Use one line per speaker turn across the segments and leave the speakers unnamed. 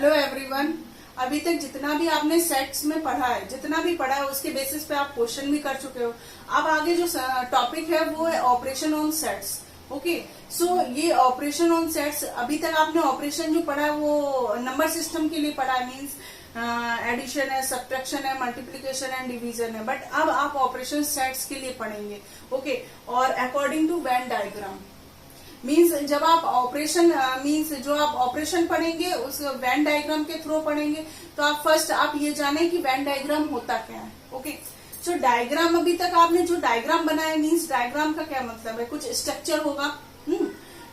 Hello everyone. अभी तक जितना भी आपने सेट्स में पढ़ा है, जितना भी पढ़ा है उसके बेसिस पे आप क्वेश्चन भी कर चुके हो। अब आगे जो टॉपिक है वो है ऑपरेशन ऑन सेट्स। ओके, सो ये ऑपरेशन ऑन सेट्स, अभी तक आपने ऑपरेशन जो पढ़ा है वो नंबर सिस्टम के लिए पढ़ा है, मीन्स एडिशन है, सब्ट्रैक्शन है, मल्टीप्लीकेशन है, डिवीजन है। बट अब आप ऑपरेशन सेट्स के लिए पढ़ेंगे। ओके, और according to Venn diagram means जब आप ऑपरेशन मीन्स जो आप ऑपरेशन पढ़ेंगे उस वेन डायग्राम के थ्रू पढ़ेंगे। तो आप फर्स्ट आप ये जाने कि वेन डायग्राम होता क्या है। ओके, जो डायग्राम अभी तक आपने जो डायग्राम बनाया मीन्स डायग्राम का क्या मतलब है, कुछ स्ट्रक्चर होगा।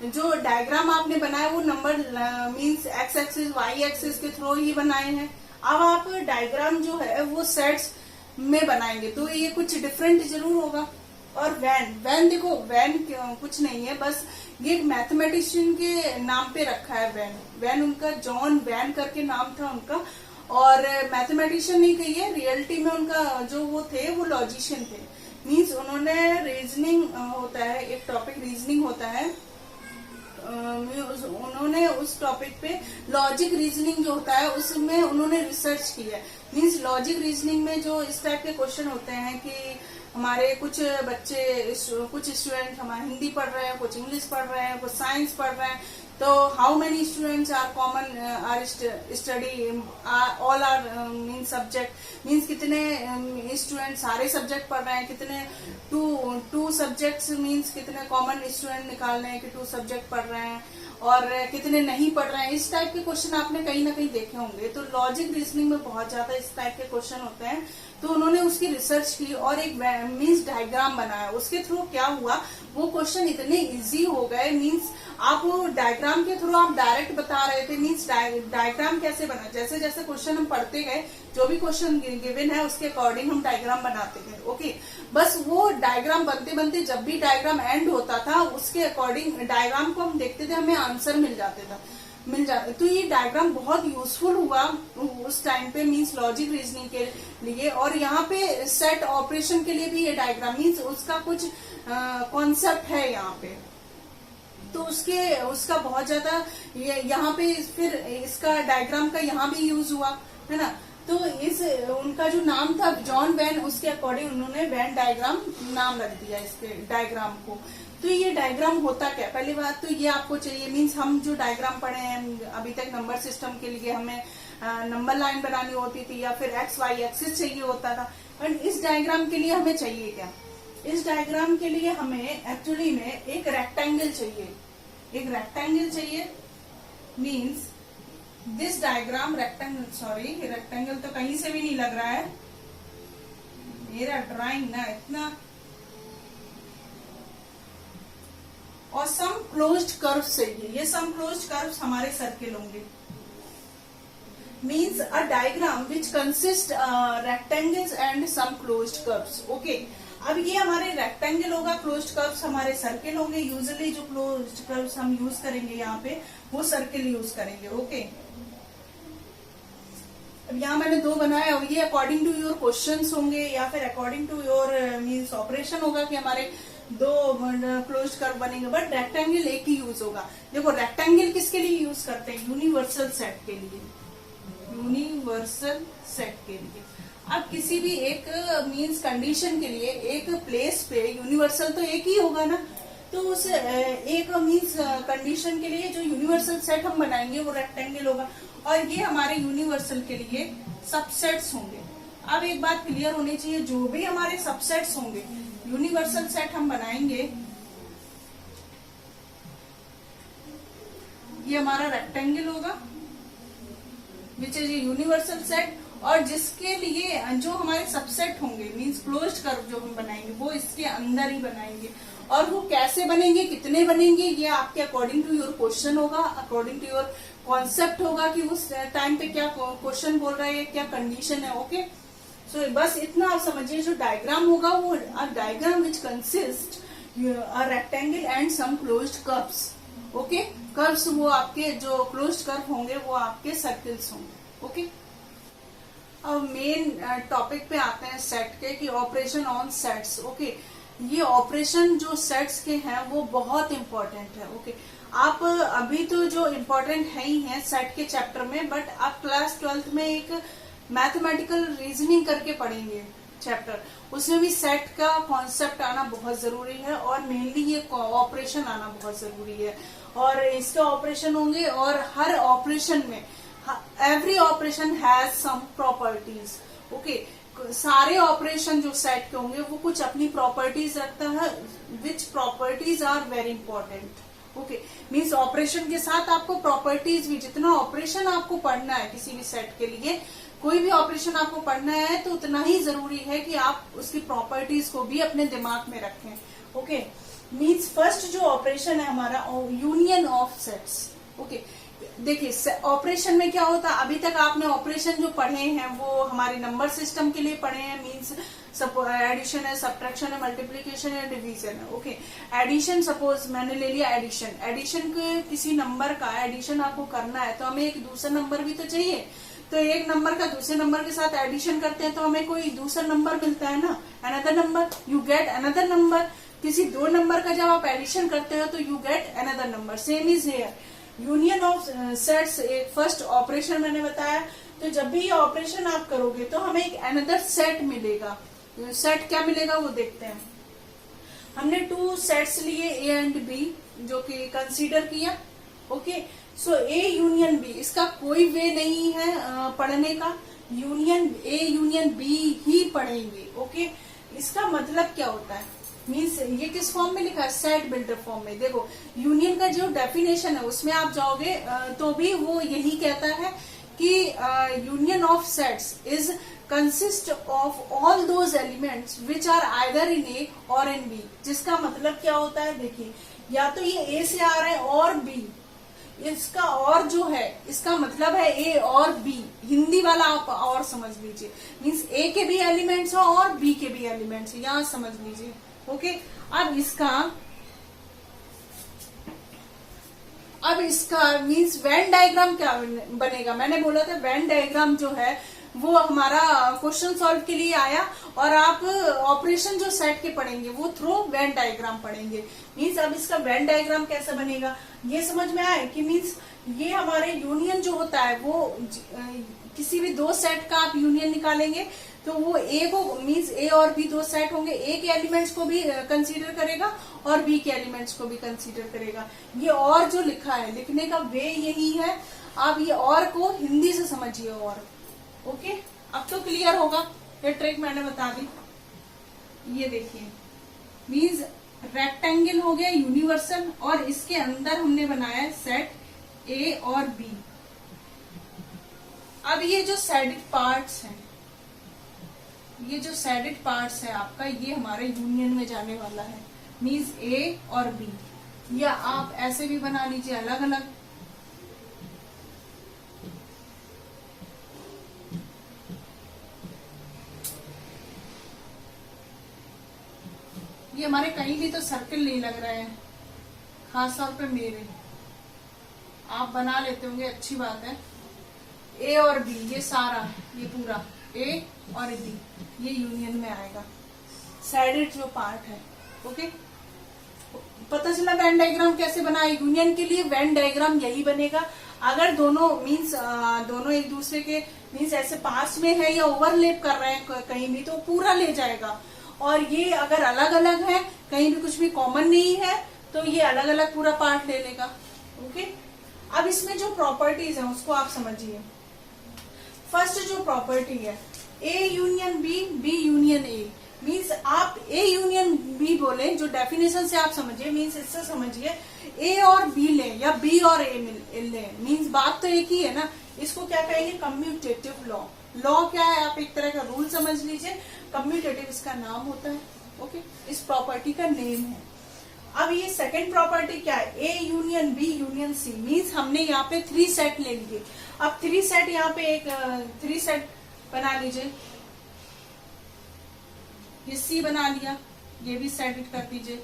जो डायग्राम आपने बनाया वो number means x axis y axis के थ्रू ही बनाए हैं। अब आप डायग्राम जो है वो सेट्स में बनाएंगे तो ये कुछ डिफरेंट जरूर होगा। और वैन देखो, वैन कुछ नहीं है, बस ये एक मैथमेटिशियन के नाम पे रखा है। वैन उनका जॉन वैन करके नाम था उनका, और मैथमेटिशियन नहीं कही है, रियलिटी में उनका जो वो थे वो लॉजिशियन थे। मीन्स उन्होंने रीजनिंग होता है, एक टॉपिक रीजनिंग होता है, उन्होंने उस टॉपिक पे लॉजिक रीजनिंग जो होता है उसमें उन्होंने रिसर्च की है। मीन्स लॉजिक रीजनिंग में जो इस टाइप के क्वेश्चन होते हैं कि हमारे कुछ बच्चे, कुछ स्टूडेंट हमारे हिंदी पढ़ रहे हैं, कुछ इंग्लिश पढ़ रहे हैं, कुछ साइंस पढ़ रहे हैं, तो how many students are common are study all are mean subject, means कितने स्टूडेंट सारे सब्जेक्ट पढ़ रहे हैं, कितने टू सब्जेक्ट्स मीन्स कितने कॉमन स्टूडेंट निकालने हैं कि 2 सब्जेक्ट पढ़ रहे हैं, और कितने नहीं पढ़ रहे हैं। इस टाइप के क्वेश्चन आपने कहीं ना कहीं देखे होंगे। तो लॉजिक रीजनिंग में बहुत ज्यादा इस टाइप के क्वेश्चन होते हैं। तो उन्होंने उसकी रिसर्च की और एक मीन्स डायग्राम बनाया। उसके थ्रू क्या हुआ, वो क्वेश्चन इतने इजी हो गए। मीन्स आप वो डायग्राम के थ्रू आप डायरेक्ट बता रहे थे। मीन्स डायग्राम कैसे बना, जैसे जैसे क्वेश्चन हम पढ़ते गए, जो भी क्वेश्चन गिवन है उसके अकॉर्डिंग हम डायग्राम बनाते गए। ओके, बस वो डायग्राम बनते बनते जब भी डायग्राम एंड होता था उसके अकॉर्डिंग डायग्राम को हम देखते थे, हमें आंसर मिल जाते। तो ये डायग्राम बहुत यूजफुल हुआ उस टाइम पे, मीन्स लॉजिक रीजनिंग के लिए। और यहाँ पे सेट ऑपरेशन के लिए भी ये डायग्राम मीन्स उसका कुछ कॉन्सेप्ट है यहाँ पे, तो उसका बहुत ज्यादा यहाँ पे फिर इसका डायग्राम का यहाँ भी यूज हुआ है ना। तो उनका जो नाम था जॉन वैन, उसके अकॉर्डिंग उन्होंने वैन डायग्राम नाम रख दिया इसके डायग्राम को। तो ये डायग्राम होता क्या, पहली बात तो ये आपको चाहिए। मीन्स हम जो डायग्राम पढ़े हैं अभी तक नंबर सिस्टम के लिए, हमें नंबर लाइन बनानी होती थी या फिर एक्स वाई एक्सिस चाहिए होता था। और इस डायग्राम के लिए हमें चाहिए क्या, इस डायग्राम के लिए हमें एक्चुअली में एक रेक्टेंगल चाहिए। एक रेक्टेंगल चाहिए means this diagram rectangle, sorry rectangle तो कहीं से भी नहीं लग रहा है मेरा ड्राइंग ना इतना, और सम क्लोज्ड कर्व चाहिए। ये सम क्लोज्ड कर्व्स हमारे सर्किल होंगे। Means a diagram which consist rectangles and some closed curves. Okay, अब ये हमारे रेक्टेंगल होगा, क्लोज्ड कर्व्स हमारे सर्किल होंगे। यूजुअली जो क्लोज्ड कर्व्स हम यूज करेंगे यहाँ पे वो सर्किल यूज करेंगे। ओके, अब यहाँ मैंने 2 बनाया और ये अकॉर्डिंग टू योर क्वेश्चंस होंगे या फिर according to your means operation होगा कि हमारे 2 क्लोज्ड कर्व बनेंगे। बट रेक्टेंगल एक ही यूज होगा। देखो रेक्टेंगल किसके लिए यूज करते हैं, यूनिवर्सल सेट के लिए, यूनिवर्सल सेट के लिए। अब किसी भी एक मीन्स कंडीशन के लिए एक प्लेस पे यूनिवर्सल तो एक ही होगा ना, तो उस एक मीन्स कंडीशन के लिए जो यूनिवर्सल सेट हम बनाएंगे वो रेक्टेंगल होगा, और ये हमारे यूनिवर्सल के लिए सबसेट्स होंगे। अब एक बात क्लियर होनी चाहिए, जो भी हमारे सबसेट्स होंगे, यूनिवर्सल सेट हम बनाएंगे, ये हमारा रेक्टेंगल होगा विच इज यूनिवर्सल सेट, और जिसके लिए जो हमारे सबसेट होंगे मीन्स क्लोज्ड कर्व जो हम बनाएंगे वो इसके अंदर ही बनाएंगे। और वो कैसे बनेंगे, कितने बनेंगे, ये आपके अकॉर्डिंग टू योर क्वेश्चन होगा, अकॉर्डिंग टू योर कॉन्सेप्ट होगा कि उस टाइम पे क्या क्वेश्चन बोल रहा है, क्या कंडीशन है। ओके, सो बस इतना आप समझिए। जो डायग्राम होगा वो diagram which consist a rectangle and some closed curves. Okay, curves वो आपके जो क्लोज्ड कर्व होंगे वो आपके सर्किल्स होंगे। ओके, अब मेन टॉपिक पे आते हैं सेट के, कि ऑपरेशन ऑन सेट्स। ओके, ये ऑपरेशन जो सेट्स के हैं वो बहुत इंपॉर्टेंट है। ओके, आप अभी तो जो इम्पोर्टेंट है ही है सेट के चैप्टर में, बट आप क्लास 12th में एक मैथमेटिकल रीजनिंग करके पढ़ेंगे चैप्टर, उसमें भी सेट का कॉन्सेप्ट आना बहुत जरूरी है, और मेनली ये ऑपरेशन आना बहुत जरूरी है। और इसके ऑपरेशन होंगे, और हर ऑपरेशन में every operation has some properties. Okay, सारे ऑपरेशन जो सेट के होंगे वो कुछ अपनी प्रॉपर्टीज रखता है, which properties are very important. Okay, means operation के साथ आपको प्रॉपर्टीज भी, जितना ऑपरेशन आपको पढ़ना है किसी भी सेट के लिए, कोई भी ऑपरेशन आपको पढ़ना है तो उतना ही जरूरी है कि आप उसकी प्रॉपर्टीज को भी अपने दिमाग में रखें। ओके, मीन्स फर्स्ट जो ऑपरेशन है हमारा यूनियन ऑफ सेट्स। ओके, देखिए ऑपरेशन में क्या होता है, अभी तक आपने ऑपरेशन जो पढ़े हैं वो हमारे नंबर सिस्टम के लिए पढ़े हैं, मीन्स एडिशन है, सब्ट्रैक्शन है, मल्टीप्लिकेशन है, डिवीजन है। ओके, एडिशन, सपोज मैंने ले लिया एडिशन, एडिशन के किसी नंबर का एडिशन आपको करना है तो हमें एक दूसरा नंबर भी तो चाहिए, तो एक नंबर का दूसरे नंबर के साथ एडिशन करते हैं तो हमें कोई दूसरा नंबर मिलता है ना, another number, you get another number. किसी दो नंबर का जब आप एडिशन करते हो तो you get another number. Same is here, union of sets एक फर्स्ट ऑपरेशन मैंने बताया। तो जब भी ये ऑपरेशन आप करोगे तो हमें एक अनदर सेट मिलेगा। सेट क्या मिलेगा वो देखते हैं। हमने 2 सेट्स लिए ए एंड बी, जो कि कंसीडर किया। Okay, so A union B, इसका कोई वे नहीं है पढ़ने का, यूनियन ए यूनियन बी ही पढ़ेंगे। ओके, इसका मतलब क्या होता है, मीन्स ये किस फॉर्म में लिखा है, सेट बिल्डर फॉर्म में। देखो यूनियन का जो डेफिनेशन है उसमें आप जाओगे तो भी वो यही कहता है कि union of sets is consist of all those elements which are either in A और इन बी। जिसका मतलब क्या होता है, देखिए या तो ये ए से आ रहा है और बी, इसका और जो है इसका मतलब है ए और बी, हिंदी वाला आप और समझ लीजिए, मीन्स ए के भी एलिमेंट्स हो और बी के भी एलिमेंट्स, यहां समझ लीजिए। ओके, अब इसका मीन्स वेन डायग्राम क्या बनेगा। मैंने बोला था वेन डायग्राम जो है वो हमारा क्वेश्चन सॉल्व के लिए आया, और आप ऑपरेशन जो सेट के पढ़ेंगे वो थ्रू वेन डायग्राम पढ़ेंगे। मीन्स अब इसका वेन डायग्राम कैसे बनेगा ये समझ में आए कि मीन्स ये हमारे यूनियन जो होता है वो किसी भी 2 सेट का आप यूनियन निकालेंगे तो वो ए को, मीन्स ए और बी 2 सेट होंगे, ए के एलिमेंट्स को भी कंसीडर करेगा और बी के एलिमेंट्स को भी कंसीडर करेगा। ये और जो लिखा है लिखने का वे यही है, आप ये और को हिंदी से समझिए। और ओके, अब तो क्लियर होगा, ये ट्रिक मैंने बता दी। ये देखिए मीन्स रेक्टेंगल हो गया यूनिवर्सल, और इसके अंदर हमने बनाया सेट ए और बी। अब ये जो साइडेड पार्ट्स हैं, ये जो साइडेड पार्ट्स है आपका, ये हमारे यूनियन में जाने वाला है, मीन्स ए और बी, या आप ऐसे भी बना लीजिए अलग अलग। ये हमारे कहीं भी तो सर्कल नहीं लग रहे हैं, खास तौर पे मेरे, आप बना लेते होंगे, अच्छी बात है। ए और बी, ये सारा, ये पूरा ए और बी, ये यूनियन में आएगा, साइडेड जो पार्ट है। ओके, पता चला वेन डायग्राम कैसे बनाए। यूनियन के लिए वेन डायग्राम यही बनेगा, अगर दोनों मीन्स दोनों एक दूसरे के मीन्स ऐसे पास में है या ओवरलैप कर रहे हैं कहीं भी, तो पूरा ले जाएगा। और ये अगर अलग अलग है, कहीं भी कुछ भी कॉमन नहीं है, तो ये अलग अलग पूरा पार्ट ले लेगा। ओके, अब इसमें जो प्रॉपर्टीज है उसको आप समझिए। फर्स्ट जो प्रॉपर्टी है A union B, B union A, means आप ए यूनियन बी बोले, जो डेफिनेशन से आप समझिए, मीन्स इससे समझिए ए और बी लें या बी और ए लें, मीन्स बात तो एक ही है ना। इसको क्या कहेंगे, कम्यूटेटिव लॉ। लॉ क्या है, आप एक तरह का रूल समझ लीजिए, कम्यूटेटिव इसका नाम होता है। ओके, इस प्रॉपर्टी का नेम है। अब ये सेकंड प्रॉपर्टी क्या है, A union B union C, means हमने यहाँ पे 3 सेट ले लिए। अब 3 सेट यहाँ पे एक 3 सेट बना लीजिए, ये सी बना लिया, ये भी सेट कर दीजिए।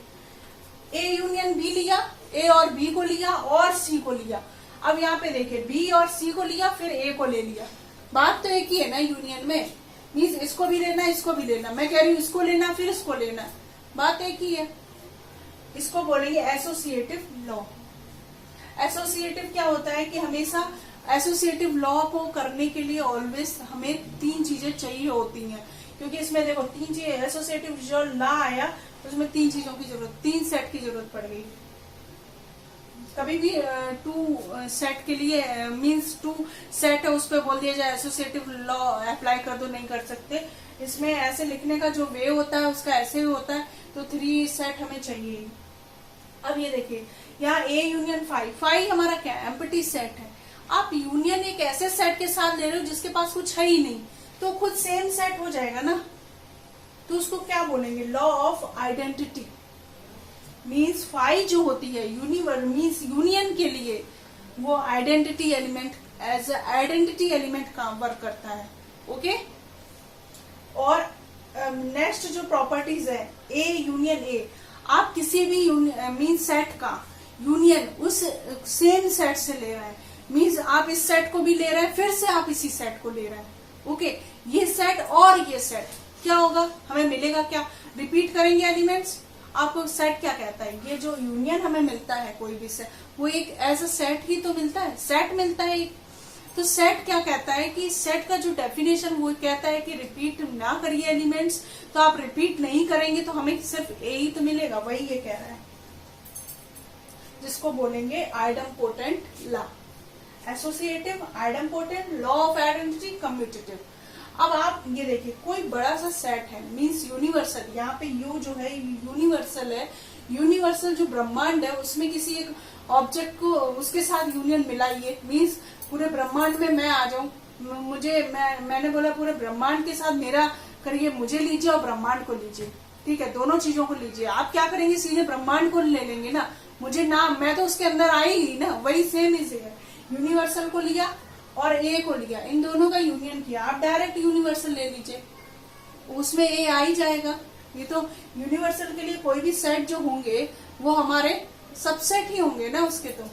ए यूनियन बी लिया, ए और बी को लिया और सी को लिया। अब यहाँ पे देखिए बी और सी को लिया, फिर ए को ले लिया, बात तो एक ही है ना यूनियन में, मीन्स इसको भी लेना इसको भी लेना। मैं कह रही हूँ इसको लेना फिर इसको लेना, बात एक ही है। इसको बोलेंगे एसोसिएटिव लॉ। एसोसिएटिव क्या होता है कि हमेशा एसोसिएटिव लॉ को करने के लिए ऑलवेज हमें 3 चीजें चाहिए होती हैं, क्योंकि इसमें देखो 3 चीजें, एसोसिएटिव जो लॉ आया उसमें 3 चीजों की जरूरत, 3 सेट की जरूरत पड़ गई। कभी भी 2 सेट के लिए मींस 2 सेट है उस पर बोल दिया जाए एसोसिएटिव लॉ अप्लाई कर दो, नहीं कर सकते। इसमें ऐसे लिखने का जो वे होता है उसका ऐसे ही होता है, तो 3 सेट हमें चाहिए। अब ये देखिए यहाँ A यूनियन फाई हमारा क्या है, एम्प्टी सेट है। आप यूनियन एक ऐसे सेट के साथ ले रहे हो जिसके पास कुछ है ही नहीं, तो खुद सेम सेट हो जाएगा ना, तो उसको क्या बोलेंगे, law of identity. Means phi जो होती है यूनिवर्स मीन्स यूनियन के लिए वो identity element as identity element का वर्क करता है। ओके, और नेक्स्ट जो प्रॉपर्टीज है ए यूनियन ए, आप किसी भी मीन्स सेट का यूनियन उस सेम सेट से ले रहे हैं, मीन्स आप इस सेट को भी ले रहे हैं, फिर से आप इसी सेट को ले रहे हैं। ओके, ये सेट और ये सेट क्या होगा, हमें मिलेगा क्या, रिपीट करेंगे एलिमेंट्स। आपको सेट क्या कहता है, ये जो यूनियन हमें मिलता है कोई भी सेट, वो एक एज अ सेट ही तो मिलता है, सेट मिलता है एक। तो सेट क्या कहता है कि सेट का जो डेफिनेशन वो कहता है कि रिपीट ना करिए एलिमेंट्स, तो आप रिपीट नहीं करेंगे तो हमें सिर्फ ए ही तो मिलेगा, वही ये कह रहा है, जिसको बोलेंगे idempotent law, associative, idempotent, law of identity, commutative. अब आप ये देखिए कोई बड़ा सा सेट है मीन्स यूनिवर्सल, यहाँ पे यू जो है यूनिवर्सल है, यूनिवर्सल जो ब्रह्मांड है उसमें किसी एक ऑब्जेक्ट को उसके साथ यूनियन मिलाइए, मीन्स पूरे ब्रह्मांड में मैं आ जाऊं, मैंने बोला पूरे ब्रह्मांड के साथ मेरा करिए, मुझे लीजिए और ब्रह्मांड को लीजिए, ठीक है, दोनों चीजों को लीजिए। आप क्या करेंगे, सीधे ब्रह्मांड को ले लेंगे ना, मुझे नाम, मैं तो उसके अंदर आई ही ना, वही सेम इसे है, यूनिवर्सल को लिया और ए को लिया, इन दोनों का यूनियन किया, आप डायरेक्ट यूनिवर्सल ले लीजिए, उसमें ए आ ही जाएगा। ये तो यूनिवर्सल के लिए कोई भी सेट जो होंगे वो हमारे सबसेट ही होंगे ना उसके, तो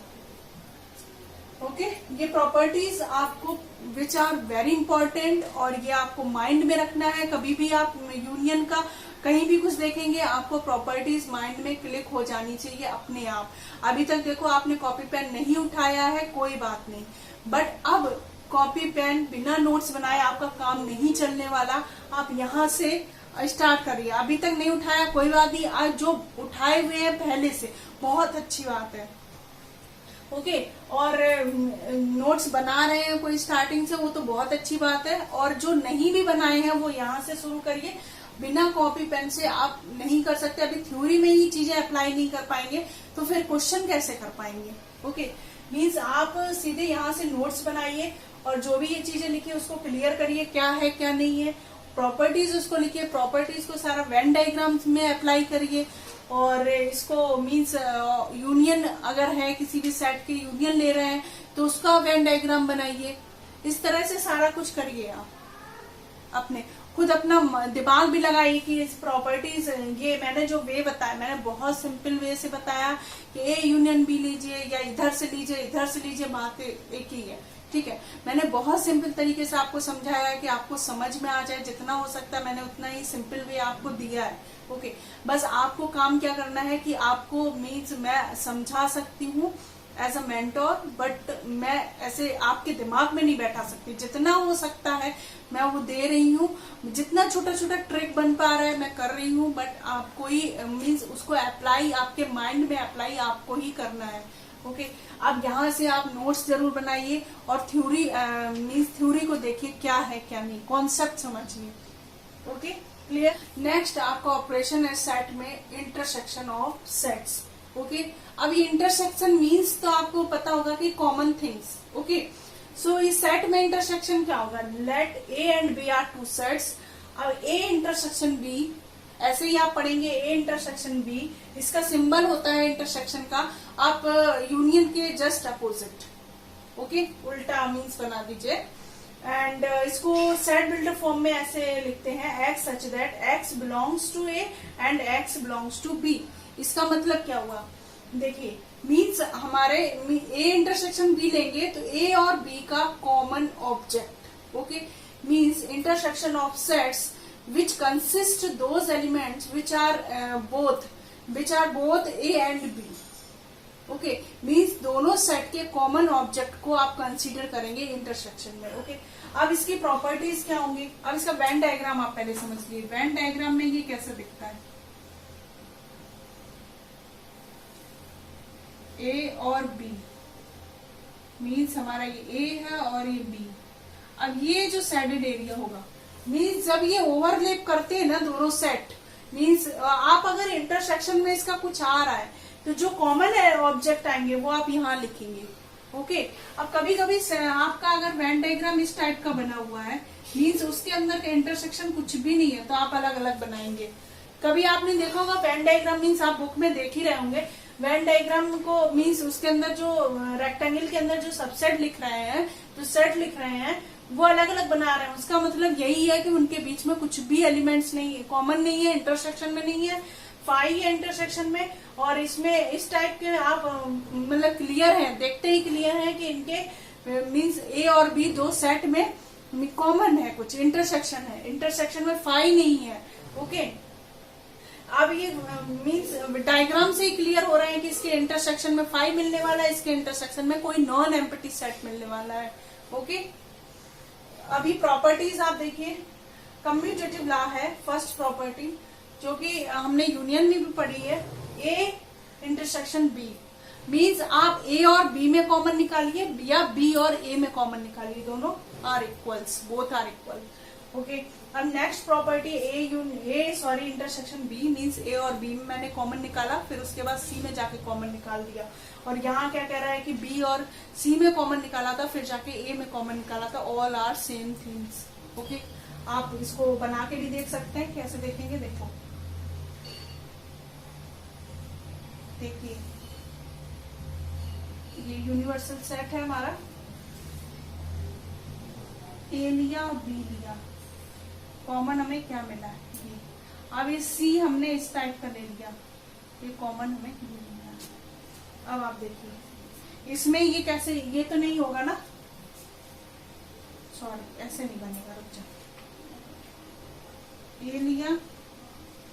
ओके। ये प्रॉपर्टीज आपको विच आर वेरी इंपॉर्टेंट, और ये आपको माइंड में रखना है। कभी भी आप यूनियन का कहीं भी कुछ देखेंगे आपको प्रॉपर्टीज माइंड में क्लिक हो जानी चाहिए अपने आप। अभी तक देखो आपने कॉपी पेन नहीं उठाया है, कोई बात नहीं, बट अब कॉपी पेन बिना नोट्स बनाए आपका काम नहीं चलने वाला। आप यहाँ से स्टार्ट करिए, अभी तक नहीं उठाया कोई बात नहीं, आज जो उठाए हुए हैं पहले से बहुत अच्छी बात है। ओके, और नोट्स बना रहे हैं कोई स्टार्टिंग से, वो तो बहुत अच्छी बात है, और जो नहीं भी बनाए हैं वो यहाँ से शुरू करिए। बिना कॉपी पेन से आप नहीं कर सकते, अभी थ्योरी में ही चीजें अप्लाई नहीं कर पाएंगे तो फिर क्वेश्चन कैसे कर पाएंगे। ओके, मीन्स आप सीधे यहाँ से नोट्स बनाइए और जो भी ये चीजें लिखी उसको क्लियर करिए, क्या है क्या नहीं है। प्रॉपर्टीज उसको लिखिए, प्रॉपर्टीज को सारा वेन डायग्राम में अप्लाई करिए, और इसको मीन्स यूनियन अगर है किसी भी सेट के यूनियन ले रहे हैं तो उसका वेन डायग्राम बनाइए। इस तरह से सारा कुछ करिए आप, अपने खुद अपना दिमाग भी लगाइए कि इस प्रॉपर्टीज, ये मैंने जो वे बताया मैंने बहुत सिंपल वे से बताया कि ए यूनियन बी लीजिए या इधर से लीजिए इधर से लीजिए, बात एक ही है, ठीक है। मैंने बहुत सिंपल तरीके से आपको समझाया है कि आपको समझ में आ जाए, जितना हो सकता है मैंने उतना ही सिंपल वे आपको दिया है। ओके, बस आपको काम क्या करना है कि आपको मीन्स मैं समझा सकती हूँ एज अ मेंटोर, बट मैं ऐसे आपके दिमाग में नहीं बैठा सकती, जितना हो सकता है मैं वो दे रही हूँ, जितना छोटा छोटा ट्रिक बन पा रहा है मैं कर रही हूँ, बट आपको ही मीन्स उसको अप्लाई आपके माइंड में अप्लाई आपको ही करना है। ओके, अब यहाँ से आप नोट्स जरूर बनाइए और थ्योरी मीन्स थ्योरी को देखिए क्या है क्या नहीं, कॉन्सेप्ट समझिए। Okay, clear. नेक्स्ट आपका ऑपरेशन है सेट में इंटरसेक्शन ऑफ सेट्स। ओके, अब ये इंटरसेक्शन मीन्स तो आपको पता होगा कि कॉमन थिंग्स। ओके, सो इस सेट में इंटरसेक्शन क्या होगा, let A and B are two sets. अब ए इंटरसेक्शन बी, ऐसे ही आप पढ़ेंगे ए इंटरसेक्शन बी, इसका सिंबल होता है इंटरसेक्शन का आप यूनियन के जस्ट अपोजिट। ओके, उल्टा मीन्स बना दीजिए, एंड इसको सेट बिल्डर फॉर्म में ऐसे लिखते हैं, x such that x belongs to A and x belongs to B. इसका मतलब क्या हुआ, देखिए मीन्स हमारे ए इंटरसेक्शन बी लेंगे तो ए और बी का common object. Okay, means intersection of sets which consist those elements which are both A and B. Okay, means दोनों सेट के कॉमन ऑब्जेक्ट को आप कंसीडर करेंगे इंटरसेक्शन में। ओके, अब इसकी प्रॉपर्टीज क्या होंगी? अब इसका वेन डायग्राम आप पहले समझ लीजिए। वेन डायग्राम में ये कैसे दिखता है, ए और बी, मीन्स हमारा ये ए है और ये बी। अब ये जो सैडेड एरिया होगा, मीन्स जब ये ओवरलैप करते हैं ना दोनों सेट, मीन्स आप अगर इंटरसेक्शन में इसका कुछ आ रहा है तो जो कॉमन ऑब्जेक्ट आएंगे वो आप यहाँ लिखेंगे। ओके, अब कभी कभी आपका अगर वेन डायग्राम इस टाइप का बना हुआ है, मीन्स उसके अंदर का इंटरसेक्शन कुछ भी नहीं है, तो आप अलग अलग बनाएंगे। कभी आपने देखा होगा वेन डायग्राम, मीन्स आप बुक में देख ही रहे होंगे, वेन डायग्राम को मीन्स उसके अंदर जो रेक्टेंगल के अंदर जो सबसेट लिख रहे हैं, जो सेट लिख रहे हैं, वो अलग अलग बना रहे हैं। उसका मतलब यही है कि उनके बीच में कुछ भी एलिमेंट्स नहीं है, कॉमन नहीं है, इंटरसेक्शन में नहीं है, फाई है इंटरसेक्शन में। और इसमें इस टाइप के आप मतलब क्लियर है, देखते ही क्लियर है कि इनके मीन्स ए और बी दो सेट में कॉमन है, कुछ इंटरसेक्शन है, इंटरसेक्शन में फाई नहीं है। ओके, अब ये मीन्स डायग्राम से ही क्लियर हो रहा है कि इसके इंटरसेक्शन में फाई मिलने वाला है, इसके इंटरसेक्शन में कोई नॉन एम्प्टी सेट मिलने वाला है। ओके, अभी प्रॉपर्टीज आप देखिए, कम्यूटेटिव लॉ है फर्स्ट प्रॉपर्टी, जो कि हमने यूनियन में भी पढ़ी है, ए इंटरसेक्शन बी, मीन्स आप ए और बी में कॉमन निकालिए या बी और ए में कॉमन निकालिए, दोनों are equals, both are equal. Okay, अब next property intersection B, means A और बी में मैंने कॉमन निकाला, फिर उसके बाद सी में जाके कॉमन निकाल दिया। और यहाँ क्या कह रहा है कि बी और सी में कॉमन निकाला था, फिर जाके ए में कॉमन निकाला था, all are same things. Okay, आप इसको बना के भी देख सकते हैं, कैसे देखेंगे देखो, देखिए ये यूनिवर्सल सेट है हमारा, ए लिया और बी लिया, कॉमन हमें क्या मिला है ये। अब ये सी हमने इस टाइप का ले लिया, ये कॉमन हमें ये मिला। अब आप देखिए इसमें ये कैसे, ये तो नहीं होगा ना, सॉरी ऐसे नहीं बनेगा, रुक जा, ए लिया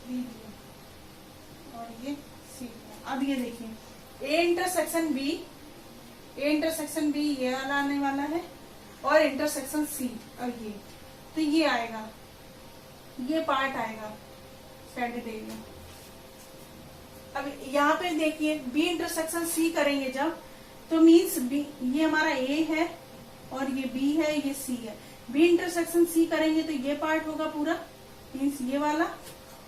बी लिया और ये सी लिया। अब ये देखिए ए इंटरसेक्शन बी ये वाला आने वाला है, और इंटरसेक्शन सी, और ये तो ये आएगा, ये पार्ट आएगा सैडेड एरिया। अब यहाँ पे देखिए बी इंटरसेक्शन सी करेंगे जब, तो मीन्स बी, ये हमारा ए है और ये बी है, ये सी है, बी इंटरसेक्शन सी करेंगे तो ये पार्ट होगा पूरा, मीन्स ये वाला,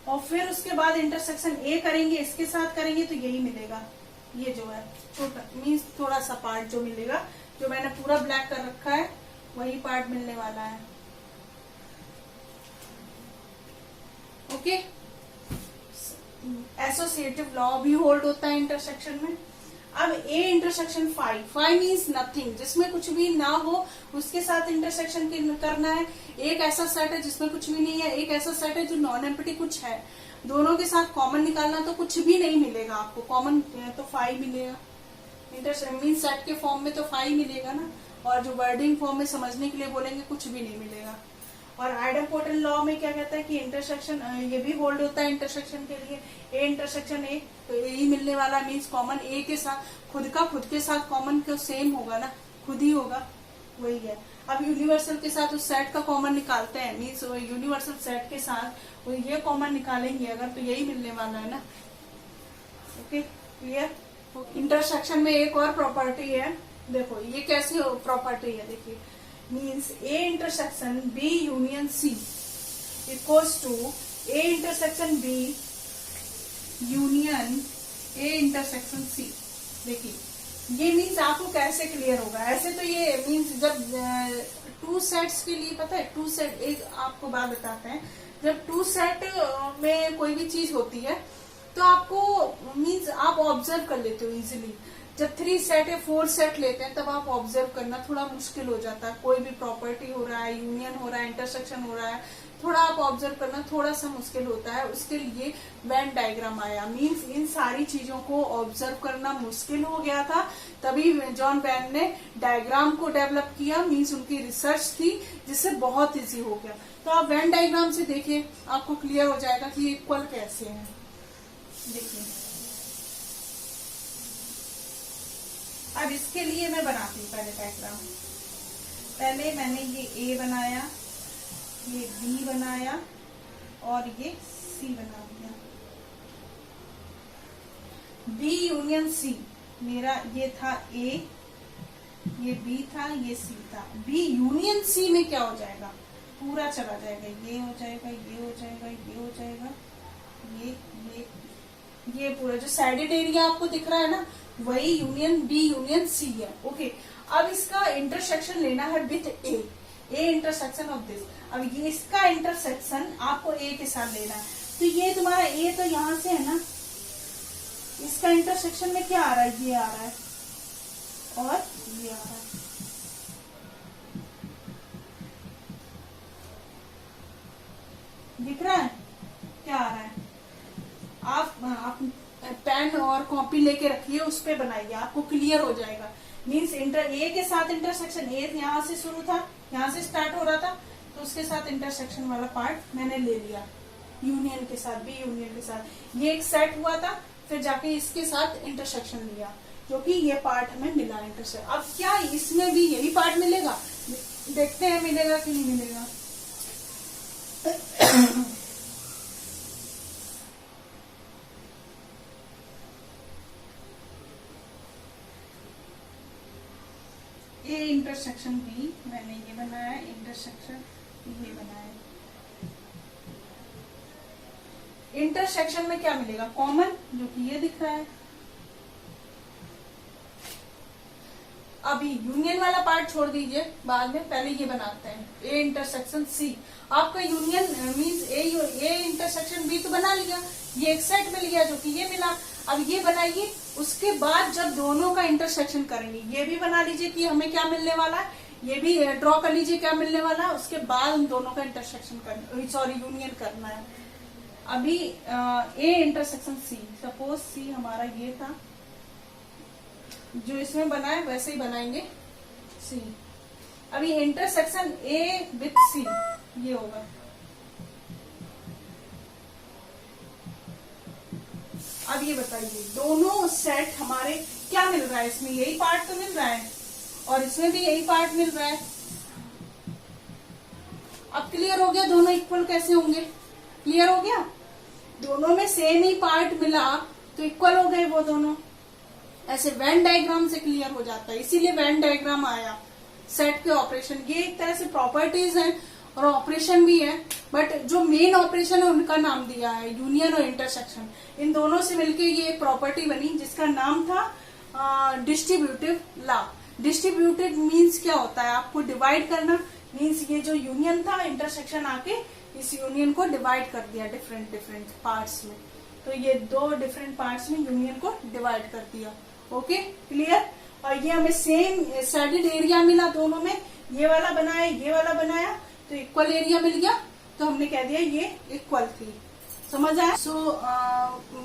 और फिर उसके बाद इंटरसेक्शन ए करेंगे, इसके साथ करेंगे तो यही मिलेगा, ये जो है छोटा मीन्स थोड़ा सा पार्ट जो मिलेगा, जो मैंने पूरा ब्लैक कर रखा है वही पार्ट मिलने वाला है। ओके, एसोसिएटिव लॉ भी होल्ड होता है इंटरसेक्शन में। अब A intersection phi means nothing, जिसमें कुछ भी ना हो उसके साथ इंटरसेक्शन करना है। एक ऐसा सेट है जिसमें कुछ भी नहीं है, एक ऐसा सेट है जो नॉन एम्प्टी कुछ है, दोनों के साथ कॉमन निकालना तो कुछ भी नहीं मिलेगा आपको, कॉमन तो फाई मिलेगा, इंटरसेक्शन मीन सेट के फॉर्म में तो फाई मिलेगा ना, और जो वर्डिंग फॉर्म में समझने के लिए बोलेंगे कुछ भी नहीं मिलेगा। और आइडेम्पोटेंट लॉ में क्या कहता है कि इंटरसेक्शन ये भी होल्ड होता है इंटरसेक्शन के लिए, ए इंटरसेक्शन ए, तो ए ही मिलने वाला, मीन्स कॉमन ए के साथ खुद के साथ कॉमन तो सेम होगा ना, खुद ही होगा, वही है। अब यूनिवर्सल के साथ उस सेट का कॉमन निकालते हैं, मीन्स यूनिवर्सल सेट के साथ वो ये कॉमन निकालेंगे अगर, तो यही मिलने वाला है ना। Okay, clear. इंटरसेक्शन में एक और प्रॉपर्टी है, देखो ये कैसी प्रॉपर्टी है, देखिए means A intersection B union C equals to A intersection B union A intersection C. देखिए ये मीन्स आपको कैसे क्लियर होगा, ऐसे तो ये मीन्स जब टू सेट्स के लिए, पता है टू सेट, एक आपको बात बताते हैं, जब टू सेट में कोई भी चीज होती है तो आपको मीन्स आप ऑब्जर्व कर लेते हो इजीली। जब 3 सेट या 4 सेट लेते हैं तब आप ऑब्जर्व करना थोड़ा मुश्किल हो जाता है, कोई भी प्रॉपर्टी हो रहा है, यूनियन हो रहा है, इंटरसेक्शन हो रहा है, थोड़ा आप ऑब्जर्व करना थोड़ा सा मुश्किल होता है, उसके लिए वेन डायग्राम आया। मीन्स इन सारी चीजों को ऑब्जर्व करना मुश्किल हो गया था, तभी जॉन वेन ने डायग्राम को डेवलप किया, मीन्स उनकी रिसर्च थी जिससे बहुत इजी हो गया। तो आप वेन डायग्राम से देखिए, आपको क्लियर हो जाएगा कि इक्वल कैसे है। देखिए अब इसके लिए मैं बनाती हूँ पहले डायग्राम। पहले मैंने ये ए बनाया, ये बी बनाया और ये सी बना दिया। बी यूनियन सी, मेरा ये था ए, ये बी था, ये सी था। बी यूनियन सी में क्या हो जाएगा, पूरा चला जाएगा, ये हो जाएगा, ये हो जाएगा, ये हो जाएगा, ये पूरा जो साइडेड एरिया आपको दिख रहा है ना, वही यूनियन बी यूनियन सी है। ओके, अब इसका इंटरसेक्शन लेना है with A intersection of this. अब ये इसका इंटरसेक्शन आपको ए के साथ लेना है। तो ये तुम्हारा ए तो यहां से है ना, इसका इंटरसेक्शन में क्या आ रहा है, ये आ रहा है और ये आ रहा है। दिख रहा है क्या आ रहा है? आप पेन और कॉपी लेके रखिए, उस पे बनाइए, आपको क्लियर हो जाएगा। मीन्स ए के साथ इंटरसेक्शन, ए यहाँ से शुरू था, यहाँ से स्टार्ट हो रहा था, तो उसके साथ इंटरसेक्शन वाला पार्ट मैंने ले लिया यूनियन के साथ, बी यूनियन के साथ। ये एक सेट हुआ था, फिर जाके इसके साथ इंटरसेक्शन लिया, जो कि ये पार्ट हमें मिला इंटरसेक्शन। अब क्या इसमें भी यही पार्ट मिलेगा? देखते हैं मिलेगा कि नहीं मिलेगा। ए इंटरसेक्शन बी, मैंने ये बनाया, इंटरसेक्शन ये बनाया। इंटरसेक्शन में क्या मिलेगा? कॉमन, जो कि ये दिख रहा है। अभी यूनियन वाला पार्ट छोड़ दीजिए, बाद में पहले ये बनाते हैं। ए इंटरसेक्शन सी, आपका union means A intersection B तो बना लिया, ये एक सेट मिल गया जो कि ये मिला। अब ये बनाइए, उसके बाद जब दोनों का इंटरसेक्शन करेंगे, ये भी बना लीजिए कि हमें क्या मिलने वाला है, ये भी ड्रॉ कर लीजिए क्या मिलने वाला है। उसके बाद उन दोनों का इंटरसेक्शन करना, सॉरी यूनियन करना है। अभी ए इंटरसेक्शन सी, सपोज सी हमारा ये था, जो इसमें बना है वैसे ही बनाएंगे सी। अभी इंटरसेक्शन ए विथ सी ये होगा। अब ये बताइए दोनों सेट हमारे क्या मिल रहा है? इसमें यही पार्ट तो मिल रहा है और इसमें भी यही पार्ट मिल रहा है। अब क्लियर हो गया दोनों इक्वल कैसे होंगे? क्लियर हो गया, दोनों में सेम ही पार्ट मिला तो इक्वल हो गए वो दोनों। ऐसे वेन डायग्राम से क्लियर हो जाता है, इसीलिए वेन डायग्राम आया। सेट के ऑपरेशन ये एक तरह से प्रॉपर्टीज हैं और ऑपरेशन भी है, बट जो मेन ऑपरेशन है उनका नाम दिया है यूनियन और इंटरसेक्शन। इन दोनों से मिलके ये प्रॉपर्टी बनी जिसका नाम था डिस्ट्रीब्यूटिव लॉ। डिस्ट्रीब्यूटिव मीन्स क्या होता है? आपको डिवाइड करना, मीन्स ये जो यूनियन था, इंटरसेक्शन आके इस यूनियन को डिवाइड कर दिया डिफरेंट डिफरेंट पार्ट्स में। तो ये दो डिफरेंट पार्ट्स में यूनियन को डिवाइड कर दिया। Okay, clear. और ये हमें सेम शेडेड एरिया मिला दोनों में, ये वाला बनाया, ये वाला बनाया, तो इक्वल एरिया मिल गया, तो हमने कह दिया ये इक्वल थी। समझ आया? सो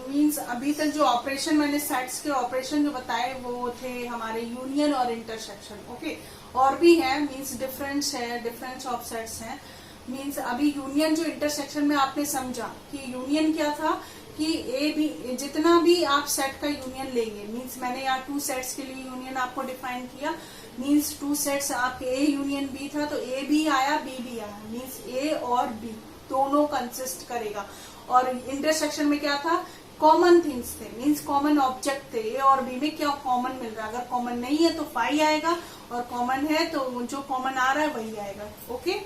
मीन्स अभी तक जो ऑपरेशन मैंने सेट्स के ऑपरेशन जो बताए वो थे हमारे यूनियन और इंटरसेक्शन। ओके, और भी है, मीन्स डिफरेंस है, डिफरेंस ऑफ सेट्स है। मीन्स अभी यूनियन जो इंटरसेक्शन में आपने समझा कि यूनियन क्या था कि ए बी, जितना भी आप सेट का यूनियन लेंगे, मीन्स मैंने यहाँ 2 सेट्स के लिए यूनियन आपको डिफाइन किया। मीन्स 2 सेट्स आपके ए यूनियन बी था, तो ए भी आया, बी भी आया, मीन्स ए और बी दोनों कंसिस्ट करेगा। और इंटरसेक्शन में क्या था? कॉमन थिंग्स थे, मीन्स कॉमन ऑब्जेक्ट थे। ए और बी में क्या कॉमन मिल रहा है? अगर कॉमन नहीं है तो फाई आएगा, और कॉमन है तो जो कॉमन आ रहा है वही आएगा। ओके,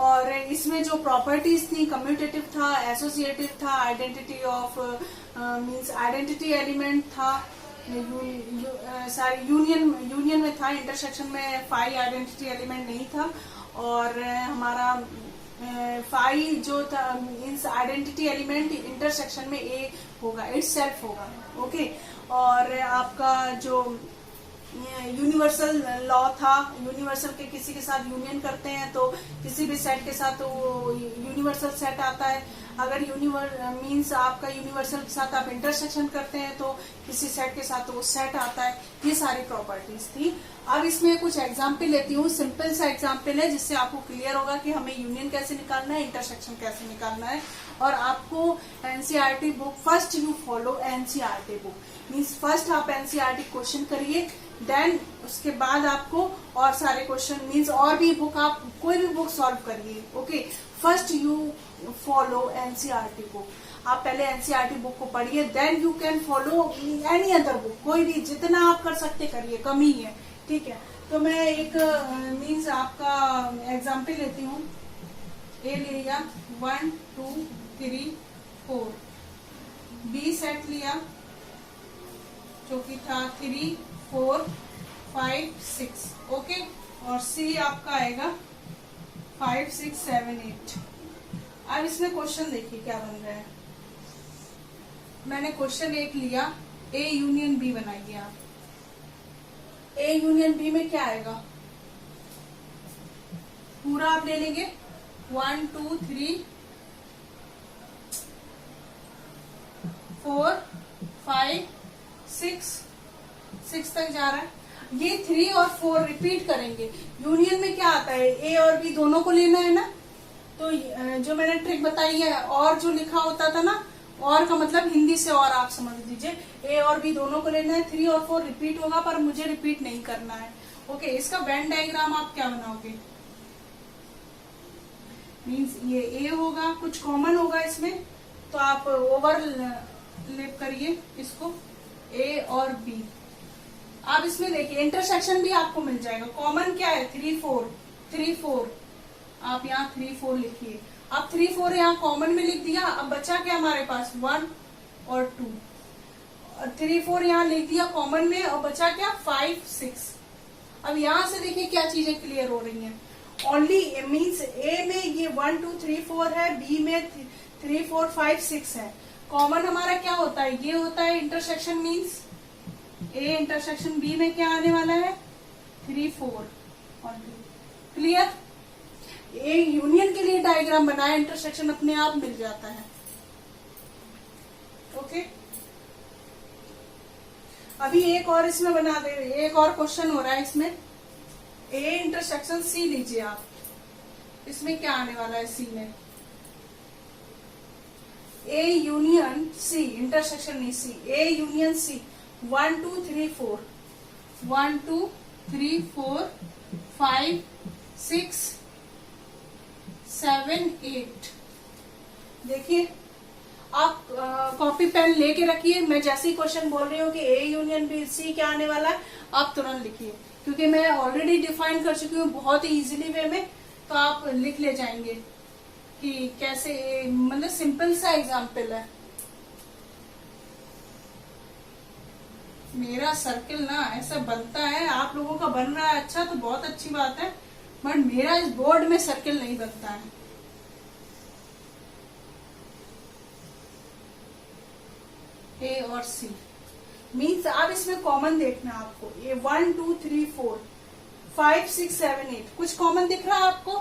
और इसमें जो प्रॉपर्टीज थी, कम्यूटेटिव था, एसोसिएटिव था, identity of means identity element था, सारी यूनियन में था। इंटरसेक्शन में फाई आइडेंटिटी एलिमेंट नहीं था, और हमारा फाई जो था मीन्स आइडेंटिटी एलिमेंट इंटरसेक्शन में ए होगा, इट्स सेल्फ होगा। ओके, और आपका जो यूनिवर्सल लॉ था, यूनिवर्सल के किसी के साथ यूनियन करते हैं तो किसी भी सेट के साथ वो यूनिवर्सल सेट आता है। अगर मीन्स आपका यूनिवर्सल के साथ आप इंटरसेक्शन करते हैं तो किसी सेट के साथ वो सेट आता है। ये सारी प्रॉपर्टीज थी। अब इसमें कुछ एग्जाम्पल लेती हूँ, सिंपल सा एग्जाम्पल है जिससे आपको क्लियर होगा कि हमें यूनियन कैसे निकालना है, इंटरसेक्शन कैसे निकालना है। और आपको NCERT book, first you follow NCERT book, means first आप एनसीईआरटी क्वेश्चन करिए देन उसके बाद आपको और सारे क्वेश्चन मीन्स और भी बुक, आप कोई भी बुक सॉल्व करिए। Okay, first you follow NCERT book. आप पहले एनसीईआरटी बुक को पढ़िए, then you can follow any other book. कोई भी जितना आप कर सकते करिए, कम ही है, ठीक है। तो मैं एक मीन्स आपका एग्जाम्पल लेती हूँ। ए ले लिया 1 2 3 4, बी सेट लिया जो कि था 3 4 5 6, ओके। और सी आपका आएगा 5 6 7 8। अब इसमें क्वेश्चन देखिए क्या बन रहा है। मैंने क्वेश्चन 1 लिया, ए यूनियन बी बनाइए आप। ए यूनियन बी में क्या आएगा, पूरा आप ले लेंगे 1 2 3 4 5 6 तक जा रहा है। ये 3 और 4 रिपीट करेंगे। यूनियन में क्या आता है, ए और बी दोनों को लेना है ना। तो जो मैंने ट्रिक बताई है, और जो लिखा होता था ना, और का मतलब हिंदी से और आप समझ लीजिए, ए और बी दोनों को लेना है। 3 और 4 रिपीट होगा, पर मुझे रिपीट नहीं करना है। ओके, इसका वेन डायग्राम आप क्या बनाओगे, मीन्स ये ए होगा, कुछ कॉमन होगा इसमें, तो आप ओवरलैप करिए इसको, ए और बी। आप इसमें देखिए इंटरसेक्शन भी आपको मिल जाएगा। कॉमन क्या है, 3 4, आप यहाँ 3 4 लिखिए। अब 3 4 यहाँ कॉमन में लिख दिया। अब बचा क्या हमारे पास, 1 और 2, और 3 4 यहाँ लिख दिया कॉमन में, और बचा क्या 5 6। अब यहाँ से देखिए क्या चीजें क्लियर हो रही हैं। ओनली मीन्स ए में ये 1 2 3 4 है, बी में 3 4 5 6 है। कॉमन हमारा क्या होता है, ये होता है intersection, means A intersection B में क्या आने वाला है, 3 4 और 2। क्लियर। ए यूनियन के लिए डायग्राम बनाया, इंटरसेक्शन अपने आप मिल जाता है। ओके, अभी एक और इसमें बना दे, एक और क्वेश्चन हो रहा है इसमें। ए इंटरसेक्शन सी लीजिए आप। इसमें क्या आने वाला है, सी में ए यूनियन सी, इंटरसेक्शन नहीं सी, ए यूनियन सी 1 2 3 4, 1 2 3 4 5 6 7 8। देखिए आप कॉपी पेन लेके रखिए। मैं जैसे ही क्वेश्चन बोल रही हूँ कि ए यूनियन बी सी क्या आने वाला है, आप तुरंत लिखिए, क्योंकि मैं ऑलरेडी डिफाइन कर चुकी हूँ बहुत ही इजीली वे में। तो आप लिख ले जाएंगे कि कैसे, मतलब सिंपल सा एग्जाम्पल है। मेरा सर्किल ना ऐसा बनता है, आप लोगों का बन रहा है अच्छा तो बहुत अच्छी बात है, बट मेरा इस बोर्ड में सर्किल नहीं बनता है। ए और सी मीन्स अब इसमें कॉमन देखना है आपको। ये 1 2 3 4 5 6 7 8, कुछ कॉमन दिख रहा है आपको,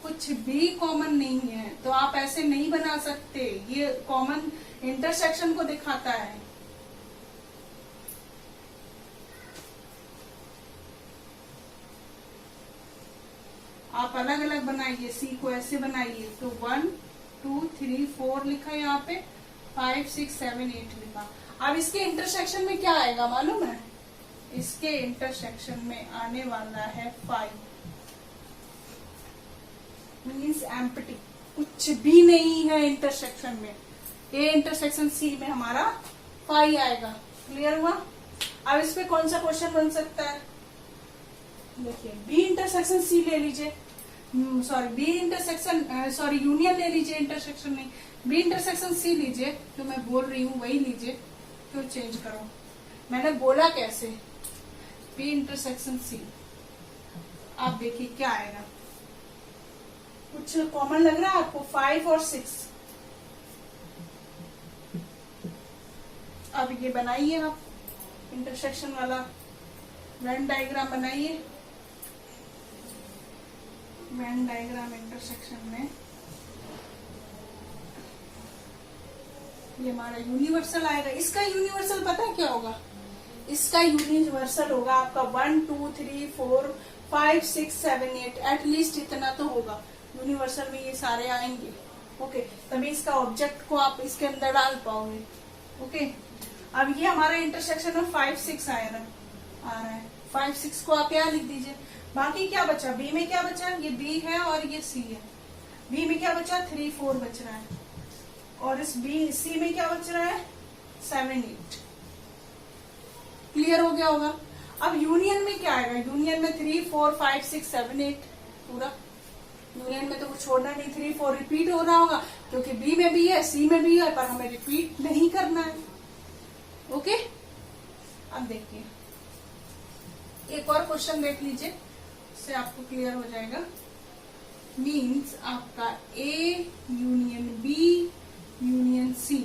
कुछ भी कॉमन नहीं है, तो आप ऐसे नहीं बना सकते। ये कॉमन इंटरसेक्शन को दिखाता है। आप अलग अलग बनाइए, सी को ऐसे बनाइए। तो 1 2 3 4 लिखा यहाँ पे, 5 6 7 8 लिखा। अब इसके इंटरसेक्शन में क्या आएगा मालूम है, इसके इंटरसेक्शन में आने वाला है 5, मीन्स एम्प्टी, कुछ भी नहीं है इंटरसेक्शन में। ए इंटरसेक्शन सी में हमारा 5 आएगा। क्लियर हुआ। अब इस पे कौन सा क्वेश्चन बन सकता है, देखिए बी इंटरसेक्शन सी ले लीजिए, sorry B intersection, sorry union ले लीजिए, इंटरसेक्शन नहीं, बी इंटरसेक्शन सी लीजिए। जो मैं बोल रही हूँ वही लीजिए, क्यों चेंज करो, मैंने बोला कैसे, बी इंटरसेक्शन सी। आप देखिए क्या आएगा, कुछ कॉमन लग रहा है आपको, 5 और 6। अब ये बनाइए आप इंटरसेक्शन वाला वेन डायग्राम बनाइए। वेन डायग्राम इंटरसेक्शन में ये हमारा यूनिवर्सल आएगा। इसका यूनिवर्सल पता है क्या होगा, इसका यूनिवर्सल होगा आपका 1 2 3 4 5 6 7 8, एटलीस्ट इतना तो होगा यूनिवर्सल में, ये सारे आएंगे। ओके, तभी इसका ऑब्जेक्ट को आप इसके अंदर डाल पाओगे। ओके, अब ये हमारा इंटरसेक्शन में 5 6 आया ना, आ रहा है। 5 6 को आप यहाँ लिख दीजिए। बाकी क्या बचा, बी में क्या बचा, ये बी है और ये सी है। बी में क्या बचा, 3 4 बच रहा है, और इस बी सी में क्या बच रहा है, 7 8। क्लियर हो गया होगा। अब यूनियन में क्या आएगा, यूनियन में 3 4 5 6 7 8 पूरा। यूनियन में तो कुछ छोड़ना नहीं, 3 4 रिपीट हो रहा होगा क्योंकि बी में भी है सी में भी है, पर हमें रिपीट नहीं करना है। ओके, अब देखिए एक और क्वेश्चन देख लीजिए, इससे आपको क्लियर हो जाएगा। मीन्स आपका A union B union C,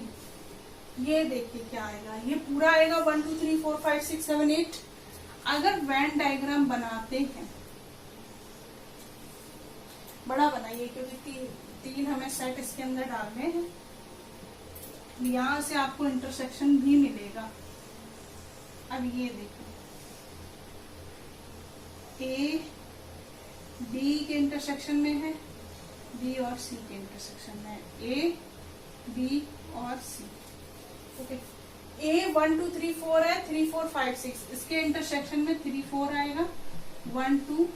ये देखिए क्या आएगा, ये पूरा आएगा 1 2 3 4 5 6 7 8। अगर वेन डायग्राम बनाते हैं, बड़ा बनाइए क्योंकि तीन हमें सेट इसके अंदर डालने हैं। यहां से आपको इंटरसेक्शन भी मिलेगा। अब ये देखो, ए बी के इंटरसेक्शन में है, बी और सी के इंटरसेक्शन में है, ए बी और सी। ओके, ए 1 2 3 4 है, 3 4 5 6, इसके इंटरसेक्शन में 3 4 आएगा, 1 2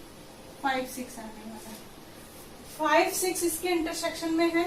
5 6 आने वाला है। 5 6 इसके इंटरसेक्शन में है,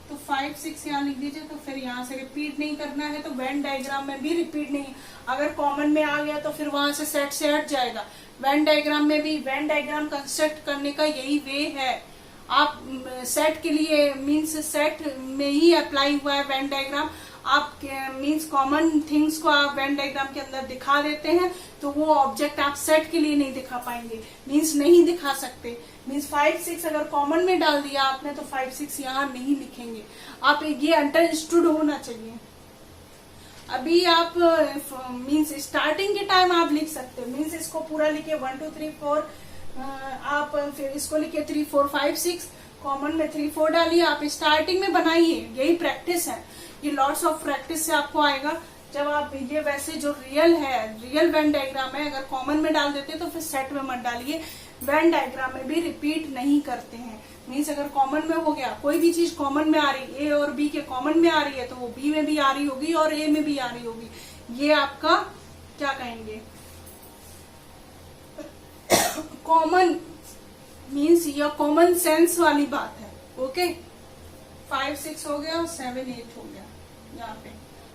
तो 5 6 यहाँ लिख दीजिए। तो फिर यहाँ से रिपीट नहीं करना है, तो वेन डायग्राम में भी रिपीट नहीं, अगर कॉमन में आ गया तो फिर वहां से सेट से हट जाएगा। वेन डायग्राम में भी, वेन डायग्राम कंस्ट्रक्ट करने का यही वे है। आप सेट के लिए मीन्स सेट में ही अप्लाई हुआ है वेन डायग्राम। आप मीन्स कॉमन थिंग्स को आप वेन डायग्राम के अंदर दिखा देते हैं, तो वो ऑब्जेक्ट आप सेट के लिए नहीं दिखा पाएंगे, मीन्स नहीं दिखा सकते। मीन्स 5 6 अगर कॉमन में डाल दिया आपने तो 5 6 यहाँ नहीं लिखेंगे। आप ये अंडरस्टूड होना चाहिए। अभी आप मीन्स स्टार्टिंग के टाइम आप लिख सकते हो, मीन्स इसको पूरा लिखे 1 2 3 4, आप फिर इसको लिखे 3 4 5 6, कॉमन में 3 4 डालिए। आप स्टार्टिंग में बनाइए, यही प्रैक्टिस है, ये लॉट्स ऑफ प्रैक्टिस से आपको आएगा। जब आप ये वैसे जो रियल है, रियल वेन डायग्राम है, अगर कॉमन में डाल देते तो फिर सेट में मत डालिए। वेन डायग्राम में भी रिपीट नहीं करते हैं। मीन्स अगर कॉमन में हो गया, कोई भी चीज कॉमन में आ रही, ए और बी के कॉमन में आ रही है, तो वो बी में भी आ रही होगी और ए में भी आ रही होगी। ये आपका क्या कहेंगे, कॉमन मीन्स या कॉमन सेंस वाली बात है। ओके, 5 6 हो गया और 7 8 हो गया यहाँ पे।